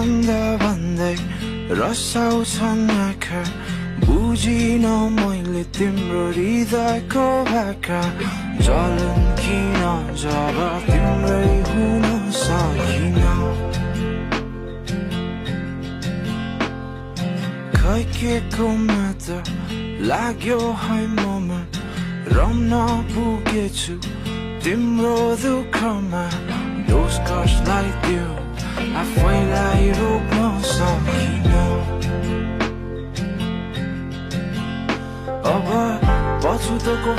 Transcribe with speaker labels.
Speaker 1: भन्दा भन्दै रसाउँछन् आँखा बुझिन मैले तिम्रो हृदयको भाका जलन किन जब तिम्रै हुन सकिन खै के को मात्र लाग्यो है ममा रम्न पुगेछु तिम्रो दुःखमा दोष कसलाई दियो आफैलाई रोक्न सकिन अब पछुतोको